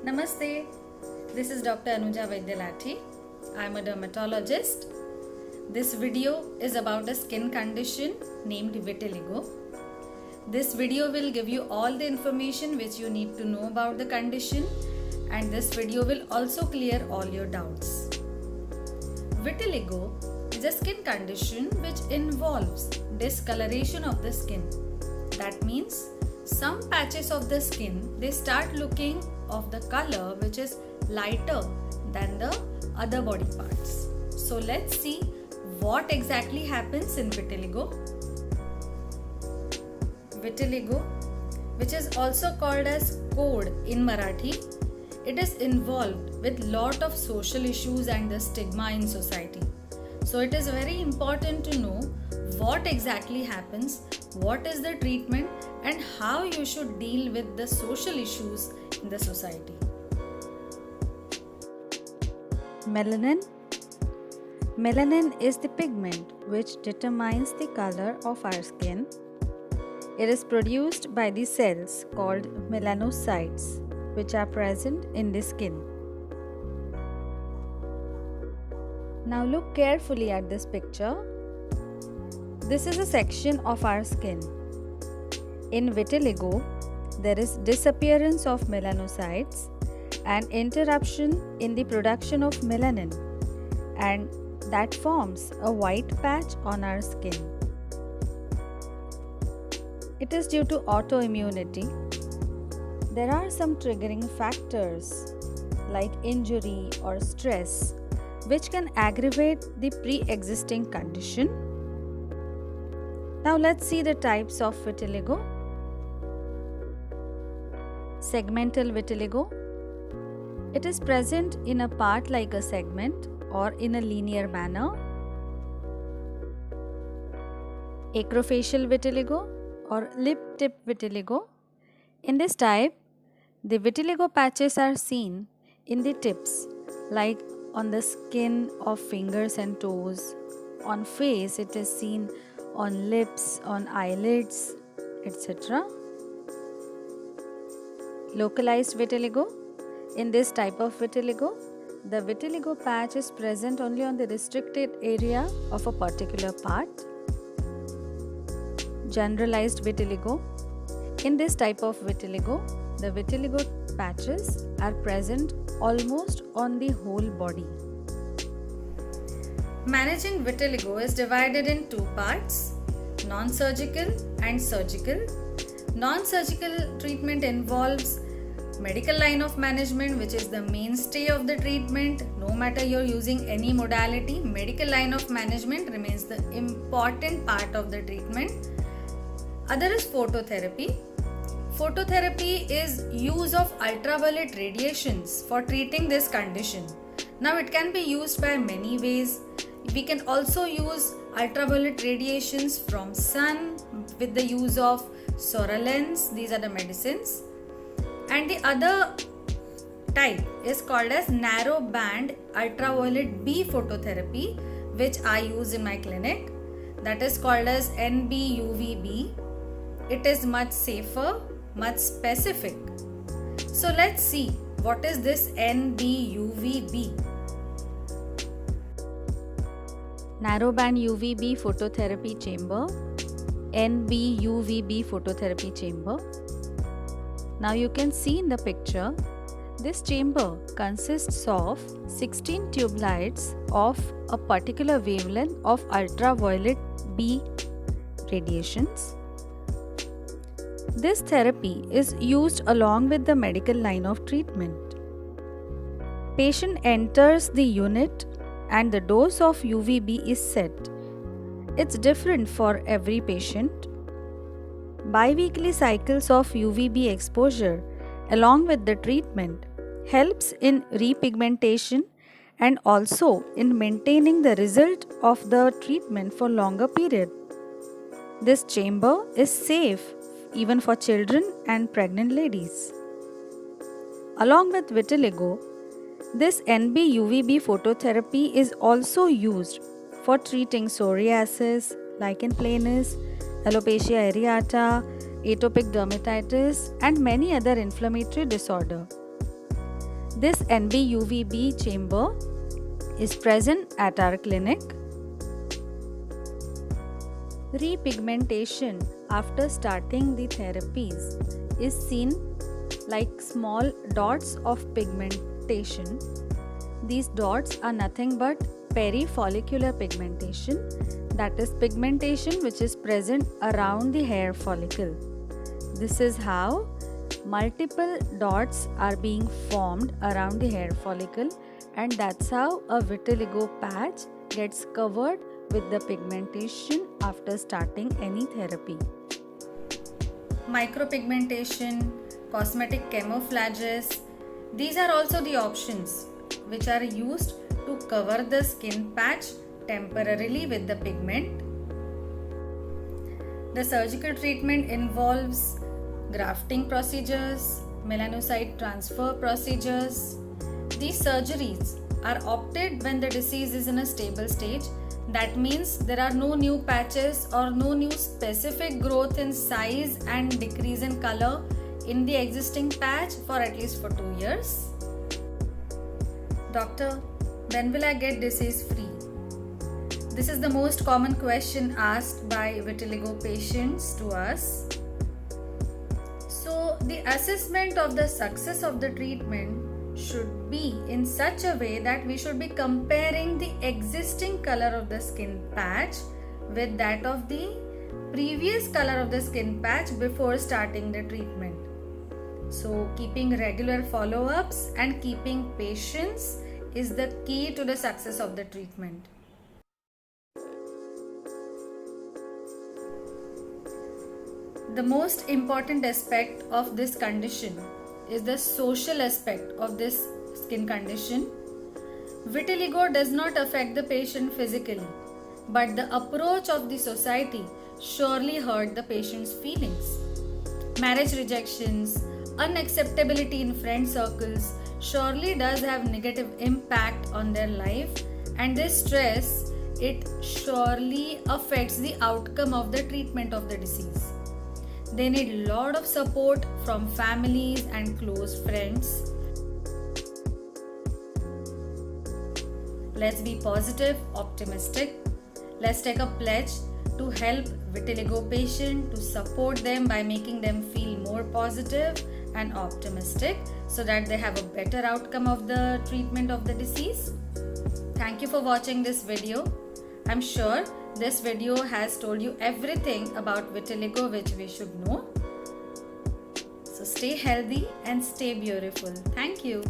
Namaste, this is Dr. Anuja Vaidyalathi. I am a dermatologist. This video is about a skin condition named vitiligo. This video will give you all the information which you need to know about the condition, and this video will also clear all your doubts. Vitiligo is a skin condition which involves discoloration of the skin. That means some patches of the skin, they start looking of the color which is lighter than the other body parts. So let's see what exactly happens in vitiligo. Vitiligo, which is also called as code in Marathi, it is involved with lot of social issues and the stigma in society. So it is very important to know what exactly happens, what is the treatment, and how you should deal with the social issues in the society. Melanin. Melanin is the pigment which determines the color of our skin. It is produced by the cells called melanocytes, which are present in the skin. Now look carefully at this picture. This is a section of our skin. In vitiligo, there is disappearance of melanocytes and interruption in the production of melanin, and that forms a white patch on our skin. It is due to autoimmunity. There are some triggering factors like injury or stress which can aggravate the pre-existing condition. Now let's see the types of vitiligo. Segmental vitiligo. It is present in a part like a segment or in a linear manner. Acrofacial vitiligo or lip tip vitiligo. In this type, the vitiligo patches are seen in the tips, like on the skin of fingers and toes. On face, it is seen on lips, on eyelids, etc. Localized vitiligo. In this type of vitiligo, the vitiligo patch is present only on the restricted area of a particular part. Generalized vitiligo. In this type of vitiligo, the vitiligo patches are present almost on the whole body. Managing vitiligo is divided in two parts, non-surgical and surgical. Non-surgical treatment involves medical line of management, which is the mainstay of the treatment. No matter you're using any modality, medical line of management remains the important part of the treatment. Other is phototherapy. Phototherapy is use of ultraviolet radiations for treating this condition. Now it can be used by many ways. We can also use ultraviolet radiations from sun with the use of Soralens. These are the medicines. And the other type is called as narrow band ultraviolet B phototherapy, which I use in my clinic. That is called as NB-UVB. It is much safer, much specific. So let's see what is this NB-UVB. Narrowband UVB phototherapy chamber, NB-UVB phototherapy chamber. Now you can see in the picture, this chamber consists of 16 tube lights of a particular wavelength of ultraviolet B radiations. This therapy is used along with the medical line of treatment. Patient enters the unit and the dose of UVB is set. It's different for every patient. Bi-weekly cycles of UVB exposure along with the treatment helps in repigmentation and also in maintaining the result of the treatment for longer period. This chamber is safe even for children and pregnant ladies. Along with vitiligo, this NB-UVB phototherapy is also used for treating psoriasis, lichen planus, alopecia areata, atopic dermatitis, and many other inflammatory disorders. This NB-UVB chamber is present at our clinic. Repigmentation after starting the therapies is seen like small dots of pigmentation. These dots are nothing but perifollicular pigmentation, that is pigmentation which is present around the hair follicle. This is how multiple dots are being formed around the hair follicle, and that's how a vitiligo patch gets covered with the pigmentation after starting any therapy. Micropigmentation, cosmetic camouflages, these are also the options which are used to cover the skin patch temporarily with the pigment. The surgical treatment involves grafting procedures, melanocyte transfer procedures. These surgeries are opted when the disease is in a stable stage. That means there are no new patches or no new specific growth in size and decrease in color in the existing patch for at least for 2 years. Doctor, when will I get disease free? This is the most common question asked by vitiligo patients to us. So, the assessment of the success of the treatment should be in such a way that we should be comparing the existing color of the skin patch with that of the previous color of the skin patch before starting the treatment. So, keeping regular follow-ups and keeping patience is the key to the success of the treatment. The most important aspect of this condition is the social aspect of this skin condition. Vitiligo does not affect the patient physically, but the approach of the society surely hurt the patient's feelings. Marriage rejections, unacceptability in friend circles surely does have negative impact on their life, and this stress, it surely affects the outcome of the treatment of the disease. They need a lot of support from families and close friends. Let's be positive, optimistic. Let's take a pledge to help vitiligo patients, to support them by making them feel more positive and optimistic so that they have a better outcome of the treatment of the disease. Thank you for watching this video. I'm sure this video has told you everything about vitiligo which we should know. So stay healthy and stay beautiful. Thank you.